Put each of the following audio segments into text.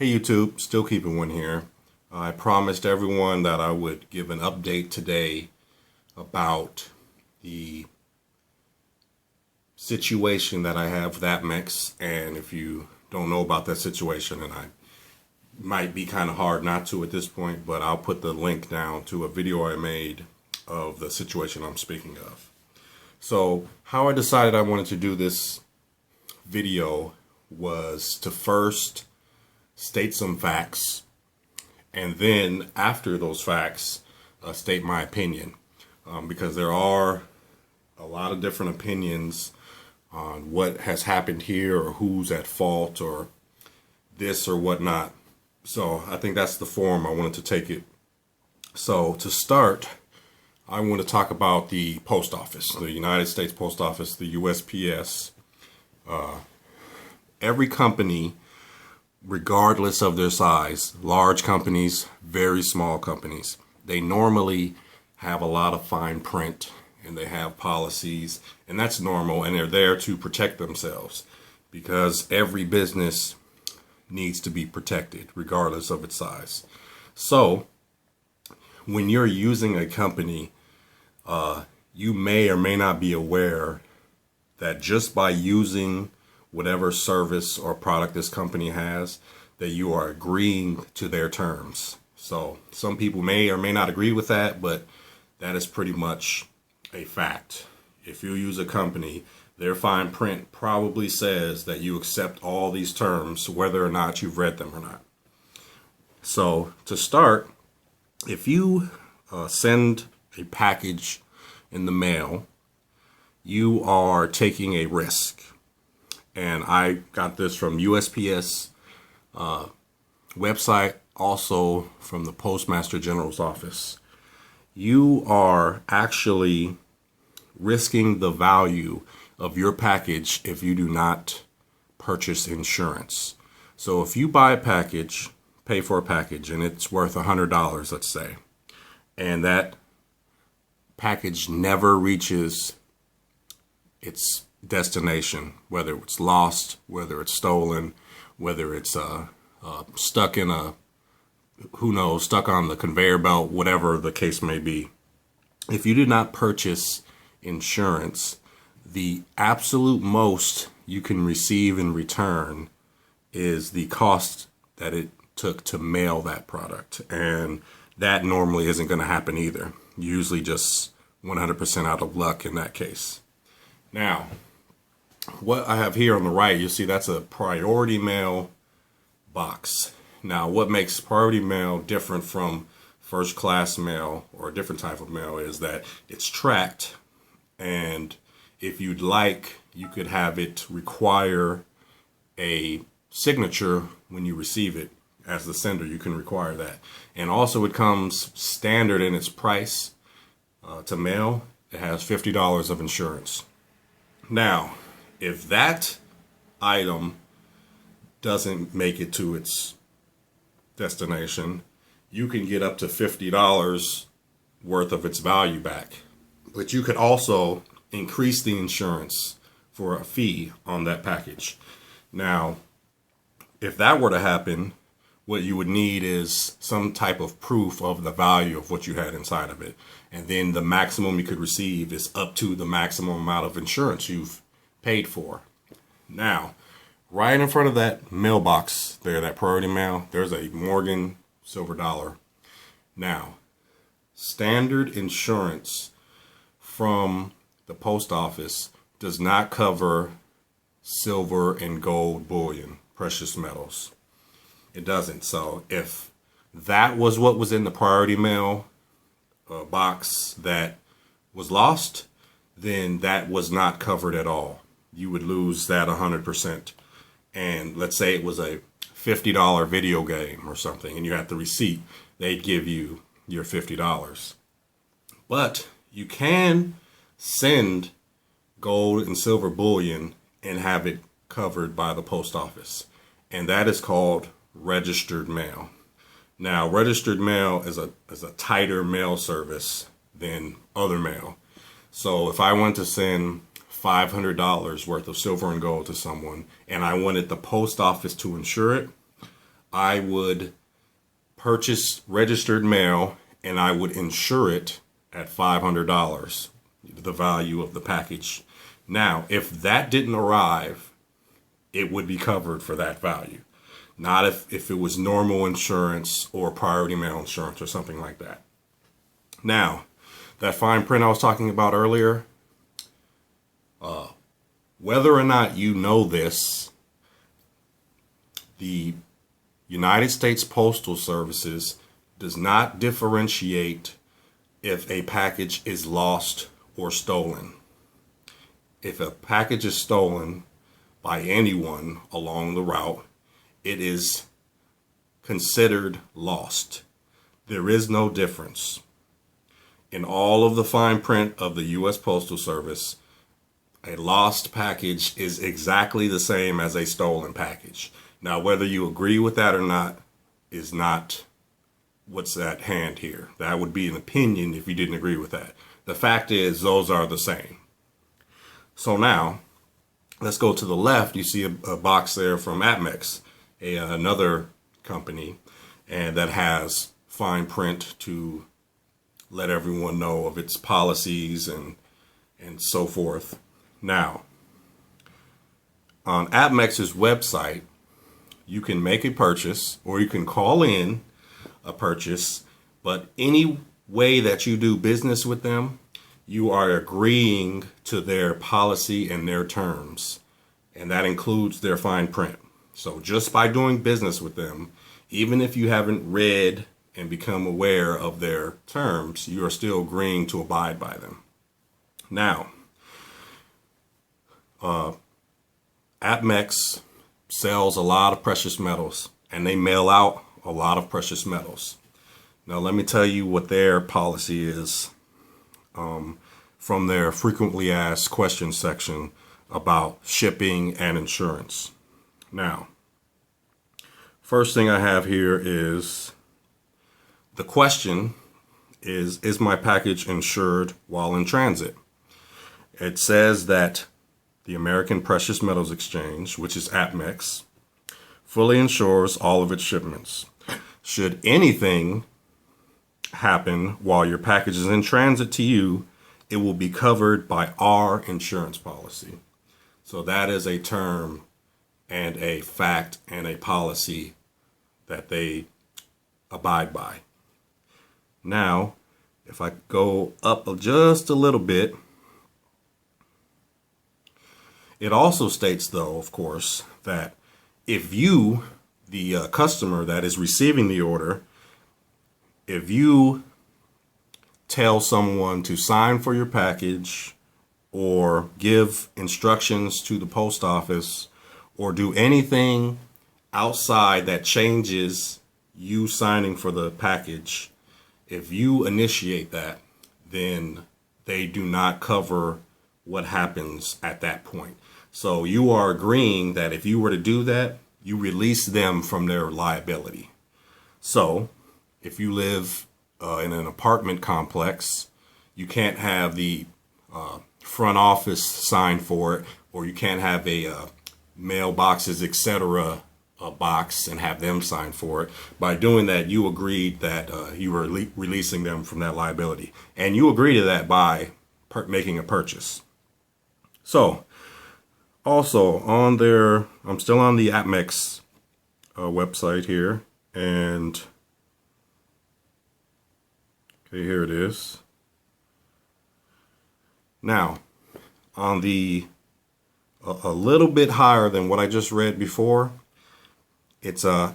Hey YouTube, still keeping one here. I promised everyone that I would give an update today about the situation that I have with Apmex, and if you don't know about that situation, and I might be kind of hard not to at this point, but I'll put the link down to a video I made of the situation I'm speaking of. So how I decided I wanted to do this video was to first state some facts, and then after those facts state my opinion, because there are a lot of different opinions on what has happened here or who's at fault or this or whatnot. So I think that's the form I wanted to take it. So to start, I want to talk about the post office, the United States Post Office, the USPS. Every company, regardless of their size, large companies, very small companies, they normally have a lot of fine print and they have policies, and that's normal, and they're there to protect themselves because every business needs to be protected regardless of its size. So when you're using a company, you may or may not be aware that just by using whatever service or product this company has, that you are agreeing to their terms. So some people may or may not agree with that, but that is pretty much a fact. If you use a company, their fine print probably says that you accept all these terms, whether or not you've read them or not. So to start, if you send a package in the mail, you are taking a risk. And I got this from USPS website, also from the Postmaster General's office. You are actually risking the value of your package if you do not purchase insurance. So if you buy a package, pay for a package, and it's worth $100, let's say, and that package never reaches its destination, whether it's lost, whether it's stolen, whether it's stuck in a, who knows, stuck on the conveyor belt, whatever the case may be. If you did not purchase insurance, the absolute most you can receive in return is the cost that it took to mail that product. And that normally isn't going to happen either. Usually just 100% out of luck in that case. Now, what I have here on the right, you see that's a priority mail box. Now, what makes priority mail different from first class mail or a different type of mail is that it's tracked, and if you'd like, you could have it require a signature when you receive it. As the sender, you can require that. And also it comes standard in its price to mail. It has $50 of insurance. Now, if that item doesn't make it to its destination, you can get up to $50 worth of its value back. But you could also increase the insurance for a fee on that package. Now, if that were to happen, what you would need is some type of proof of the value of what you had inside of it. And then the maximum you could receive is up to the maximum amount of insurance you've paid for. Now, right in front of that mailbox there, that priority mail, there's a Morgan silver dollar. Now, standard insurance from the post office does not cover silver and gold bullion, precious metals. It doesn't. So if that was what was in the priority mail box that was lost, then that was not covered at all. You would lose that 100%. And let's say it was a $50 video game or something, and you had the receipt, they'd give you your $50. But you can send gold and silver bullion and have it covered by the post office. And that is called registered mail. Now, registered mail is a tighter mail service than other mail. So if I want to send $500 worth of silver and gold to someone and I wanted the post office to insure it, I would purchase registered mail and I would insure it at $500, the value of the package. Now, if that didn't arrive, it would be covered for that value. Not if it was normal insurance or priority mail insurance or something like that. Now, that fine print I was talking about earlier, whether or not you know this, the United States Postal Services does not differentiate if a package is lost or stolen. If a package is stolen by anyone along the route, it is considered lost. There is no difference. In all of the fine print of the U.S. Postal Service, a lost package is exactly the same as a stolen package. Now, whether you agree with that or not is not what's at hand here. That would be an opinion if you didn't agree with that. The fact is, those are the same. So now, let's go to the left. You see a box there from Apmex, another company, and that has fine print to let everyone know of its policies and so forth. Now, on Apmex's website, you can make a purchase or you can call in a purchase, but any way that you do business with them, you are agreeing to their policy and their terms, and that includes their fine print. So just by doing business with them, even if you haven't read and become aware of their terms, you are still agreeing to abide by them. Now, Apmex sells a lot of precious metals, and they mail out a lot of precious metals. Now, let me tell you what their policy is from their frequently asked questions section about shipping and insurance. Now, first thing I have here is the question is my package insured while in transit? It says that the American Precious Metals Exchange, which is Apmex, fully insures all of its shipments. Should anything happen while your package is in transit to you, it will be covered by our insurance policy. So that is a term and a fact and a policy that they abide by. Now, if I go up just a little bit, it also states, though, of course, that if you, the customer that is receiving the order, if you tell someone to sign for your package or give instructions to the post office or do anything outside that changes you signing for the package, if you initiate that, then they do not cover what happens at that point. So you are agreeing that if you were to do that, you release them from their liability. So if you live in an apartment complex, you can't have the front office sign for it, or you can't have a mailboxes, etc. a box and have them sign for it. By doing that, you agreed that you were releasing them from that liability, and you agree to that by making a purchase. So also on there, I'm still on the Apmex website here, and okay, here it is. Now, on the a little bit higher than what I just read before, it's how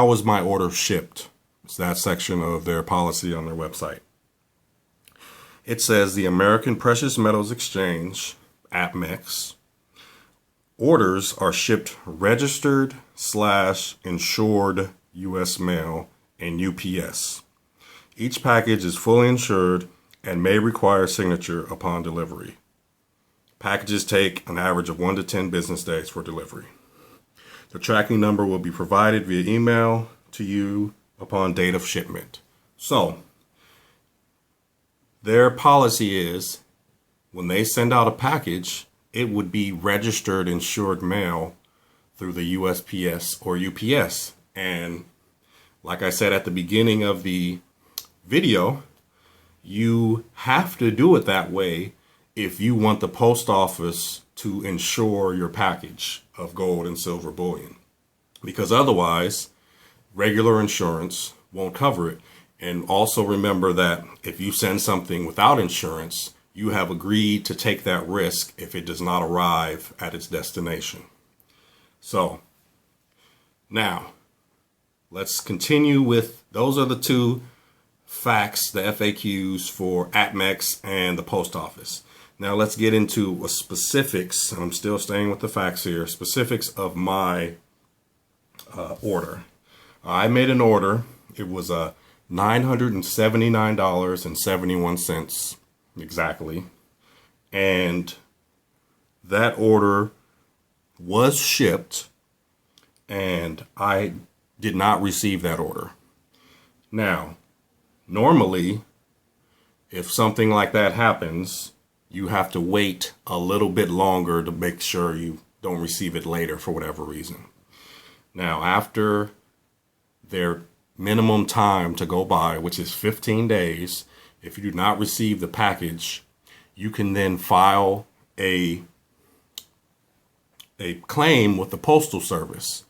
was my order shipped? It's that section of their policy on their website. It says the American Precious Metals Exchange, Apmex, orders are shipped registered/insured U.S. mail and UPS. Each package is fully insured and may require signature upon delivery. Packages take an average of 1 to 10 business days for delivery. The tracking number will be provided via email to you upon date of shipment. So, their policy is when they send out a package, it would be registered insured mail through the USPS or UPS. And like I said at the beginning of the video, you have to do it that way if you want the post office to insure your package of gold and silver bullion, because otherwise regular insurance won't cover it. And also remember that if you send something without insurance, you have agreed to take that risk if it does not arrive at its destination. So now let's continue with, those are the two facts, the FAQs for Apmex and the post office. Now let's get into specifics, and I'm still staying with the facts here, specifics of my order. I made an order. It was $979.71 exactly. And that order was shipped, and I did not receive that order. Now, normally, if something like that happens, you have to wait a little bit longer to make sure you don't receive it later for whatever reason. Now, after their minimum time to go by, which is 15 days, if you do not receive the package, you can then file a claim with the Postal Service,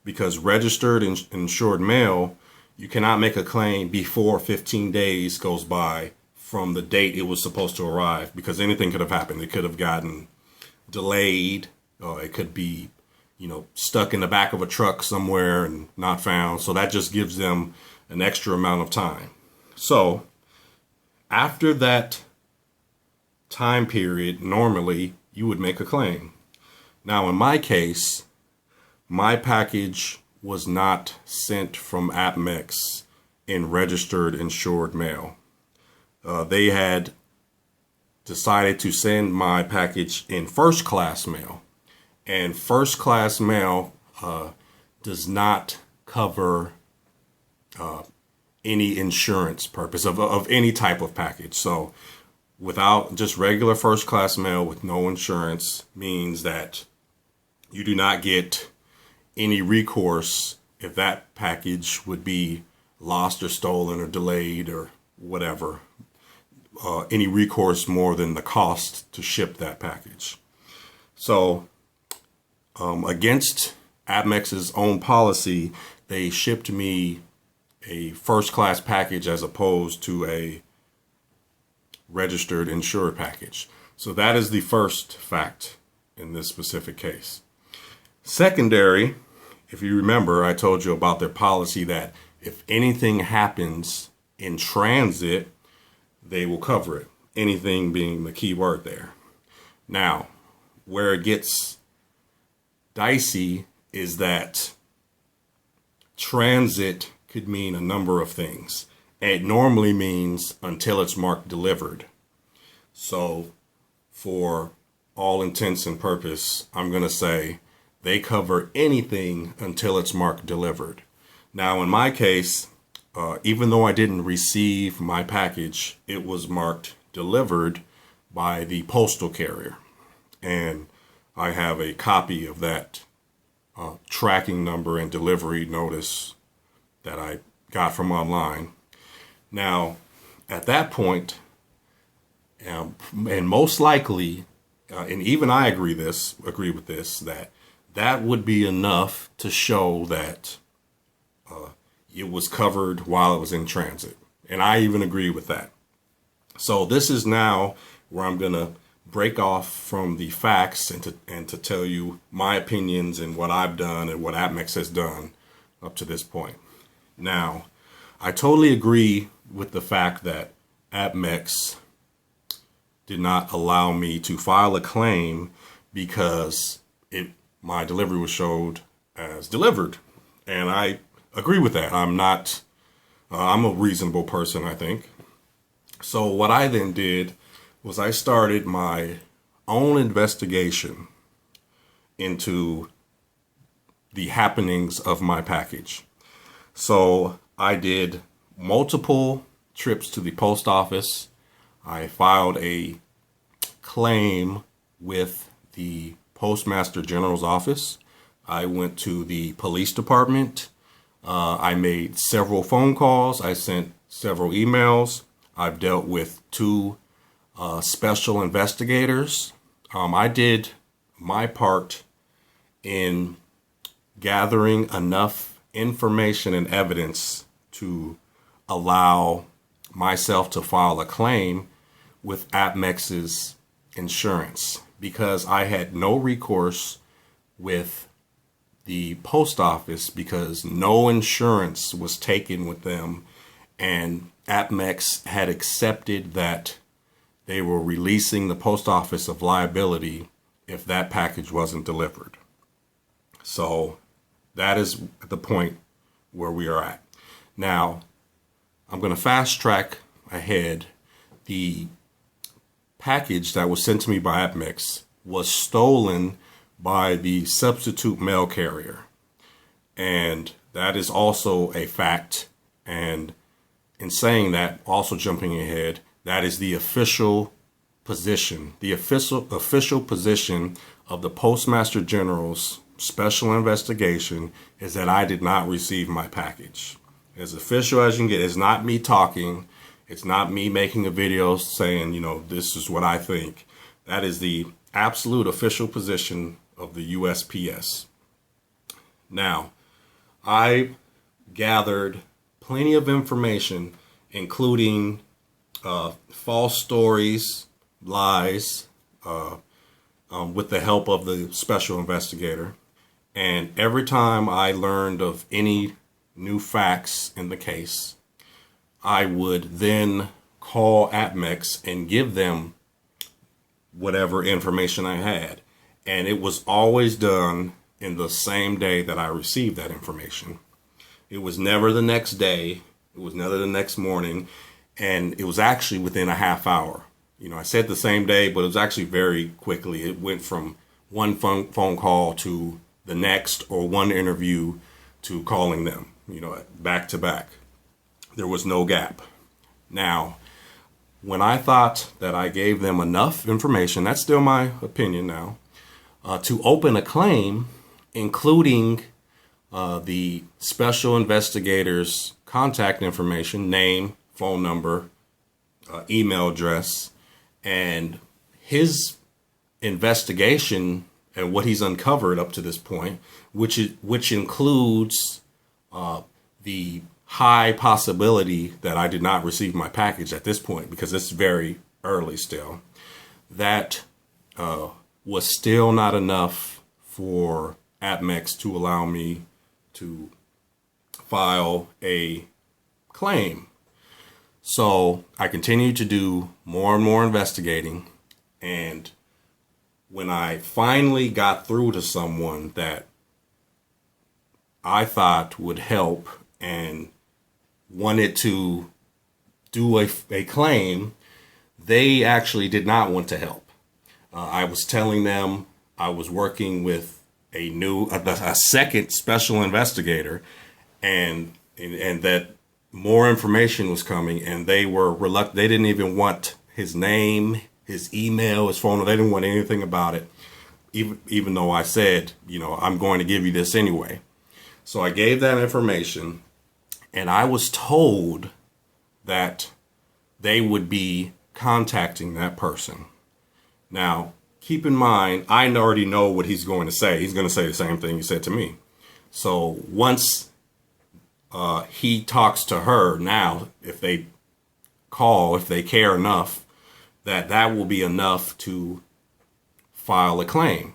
because registered and insured mail, you cannot make a claim before 15 days goes by from the date it was supposed to arrive, because anything could have happened. It could have gotten delayed, or it could be, stuck in the back of a truck somewhere and not found. So that just gives them an extra amount of time. So after that time period, normally you would make a claim. Now, in my case, my package was not sent from Apmex in registered insured mail. They had decided to send my package in first class mail, and first class mail does not cover any insurance purpose of any type of package. So without just regular first class mail with no insurance means that you do not get any recourse if that package would be lost or stolen or delayed or whatever. Any recourse more than the cost to ship that package. So against Apmex's own policy, they shipped me a first class package as opposed to a registered insured package. So that is the first fact in this specific case. Secondary, if you remember, I told you about their policy that if anything happens in transit, they will cover it. Anything being the key word there. Now, where it gets dicey is that transit could mean a number of things. It normally means until it's marked delivered. So for all intents and purpose, I'm going to say they cover anything until it's marked delivered. Now, in my case, even though I didn't receive my package, it was marked delivered by the postal carrier. And I have a copy of that tracking number and delivery notice that I got from online. Now, at that point, and most likely, and even I agree with this, that would be enough to show that it was covered while it was in transit. And I even agree with that. So this is now where I'm going to break off from the facts and to tell you my opinions and what I've done and what Apmex has done up to this point. Now, I totally agree with the fact that Apmex did not allow me to file a claim because my delivery was showed as delivered. And I agree with that. I'm a reasonable person, I think. So what I then did was I started my own investigation into the happenings of my package. So I did multiple trips to the post office. I filed a claim with the Postmaster General's office. I went to the police department. I made several phone calls. I sent several emails. I've dealt with two special investigators. I did my part in gathering enough information and evidence to allow myself to file a claim with Apmex's insurance, because I had no recourse with the post office because no insurance was taken with them, and Apmex had accepted that they were releasing the post office of liability if that package wasn't delivered. So that is the point where we are at. Now, I'm going to fast track ahead. The package that was sent to me by Apmex was stolen by the substitute mail carrier. And that is also a fact. And in saying that, also jumping ahead, that is the official position. The official position of the Postmaster General's special investigation is that I did not receive my package. As official as you can get. It's not me talking. It's not me making a video saying, this is what I think. That is the absolute official position of the USPS. Now, I gathered plenty of information, including false stories, lies, with the help of the special investigator. And every time I learned of any new facts in the case, I would then call Apmex and give them whatever information I had. And it was always done in the same day that I received that information. It was never the next day. It was never the next morning. And it was actually within a half hour. I said the same day, but it was actually very quickly. It went from one phone call to the next, or one interview to calling them, back to back. There was no gap. Now, when I thought that I gave them enough information, that's still my opinion now, to open a claim, including the special investigator's contact information, name, phone number, email address, and his investigation and what he's uncovered up to this point, which includes the high possibility that I did not receive my package at this point, because it's very early still. That was still not enough for Apmex to allow me to file a claim. So I continued to do more and more investigating, and when I finally got through to someone that I thought would help and wanted to do a claim, they actually did not want to help. I was telling them I was working with a second special investigator, and that more information was coming, and they were reluctant. They didn't even want his name, his email, his phone. They didn't want anything about it, even though I said, I'm going to give you this anyway. So I gave that information, and I was told that they would be contacting that person. Now, keep in mind, I already know what he's going to say. He's going to say the same thing he said to me. So once he talks to her, now, if they call, if they care enough, that will be enough to file a claim.